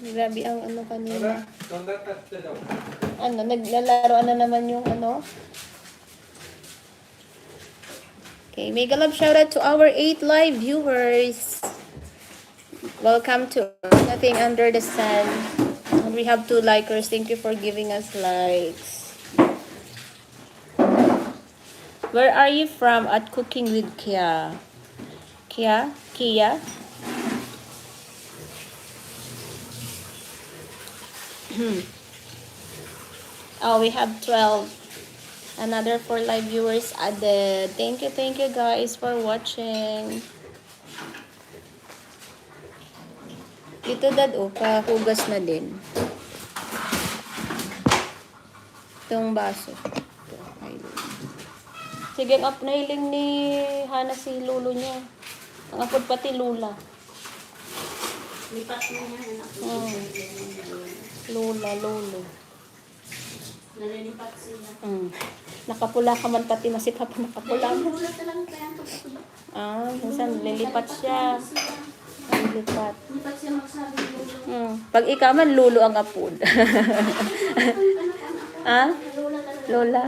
Grabe ang ano kanina. Ano, naglalaro na naman yung ano. Okay, mega love shout out to our 8 live viewers. Welcome to Nothing Under the Sun. We have 2 likers. Thank you for giving us likes. Where are you from at Cooking with Kia? Kia? Oh, we have 12. Another 4 live viewers added. Thank you guys for watching. Ito dad, oh, kahugas na din. Itong baso. Ito, sige, up na hiling ni Hana si lolo niya. Ang apod pati lula. Lipat mo niya, anak. Lula, lolo. Nalilipat sila. Nakapula ka man pati masita pa nakapula. Lula talagang kaya ito. Minsan lilipat siya. Lilipat. Lipat siya magsabi ng lolo. Pag ikaw man, lolo ang apod. Lola?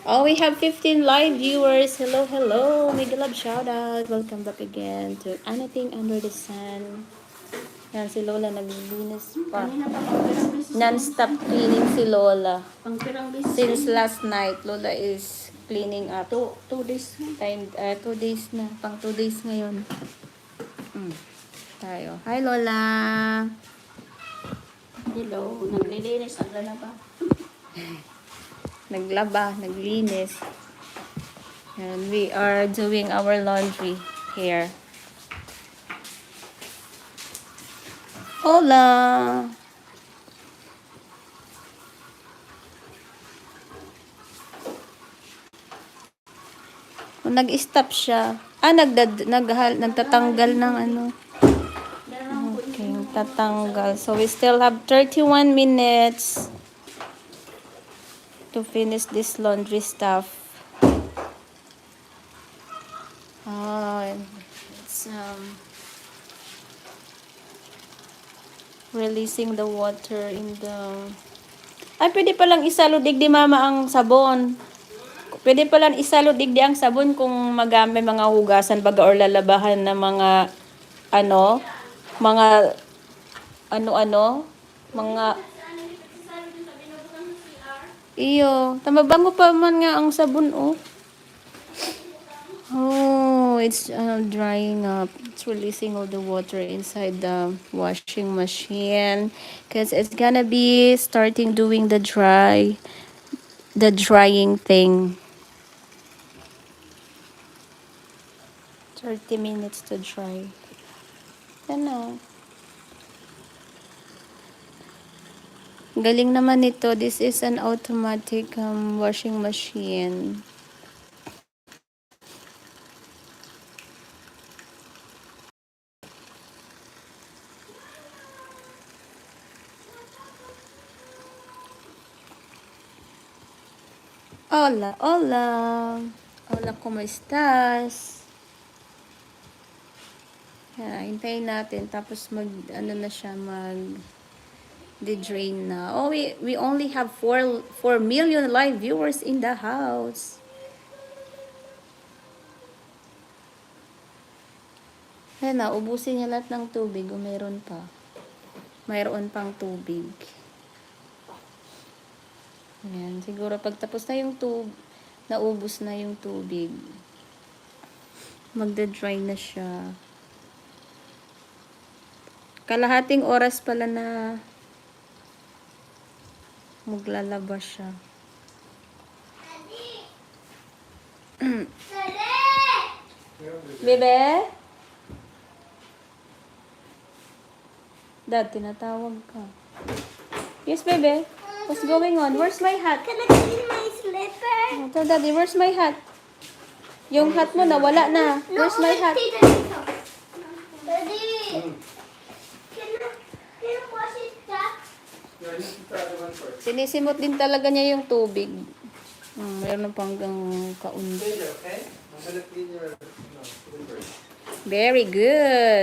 Oh, we have 15 live viewers. Hello. Mega love shout out. Welcome back again to Anything Under the Sun. Yan, si Lola naglilinis pa. Non-stop cleaning si Lola. Since last night, Lola is cleaning up. 2 days na. 2 days na. Pang 2 days ngayon. Tayo. Hi, Lola. Hello. Naglilinis. Ang na ba? Naglaba, naglinis. And we are doing our laundry here. Hola! Nag-stop siya. Nagtatanggal ng ano. Okay, tatanggal. So we still have 31 minutes to finish this laundry stuff. It's releasing the water in the... Ay, pwede palang isalo digdi mama ang sabon. Pwede palang isalo digdi ang sabon kung magamit mga hugasan baga or lalabahan na mga mga iyo, tamabango pa man nga ang sabon, oh. Oh, it's drying up. It's releasing all the water inside the washing machine because it's gonna be starting doing the drying thing. 30 minutes to dry. Ano? Galing naman ito. This is an automatic washing machine. Hola, hola. Hola, ¿cómo estás? Hintayin natin. Tapos na siya, drain na. Oh, we only have 4 million live viewers in the house. Ubusin niya lahat ng tubig. O mayroon pa. Mayroon pang tubig. Ayan, siguro pagtapos na yung naubos na yung tubig. Magda-dry na siya. Kalahating oras pala na maglalaba siya. Bebe? Dad, tinatawag ka. Yes, bebe? What's going on? Where's my hat? Can I clean my slipper? Tell daddy, where's my hat? Yung hat mo nawala na. Where's my hat? Daddy, can I wash it back? Sinisimot din talaga niya yung tubig. Mayroon na pang kaunti. Very good.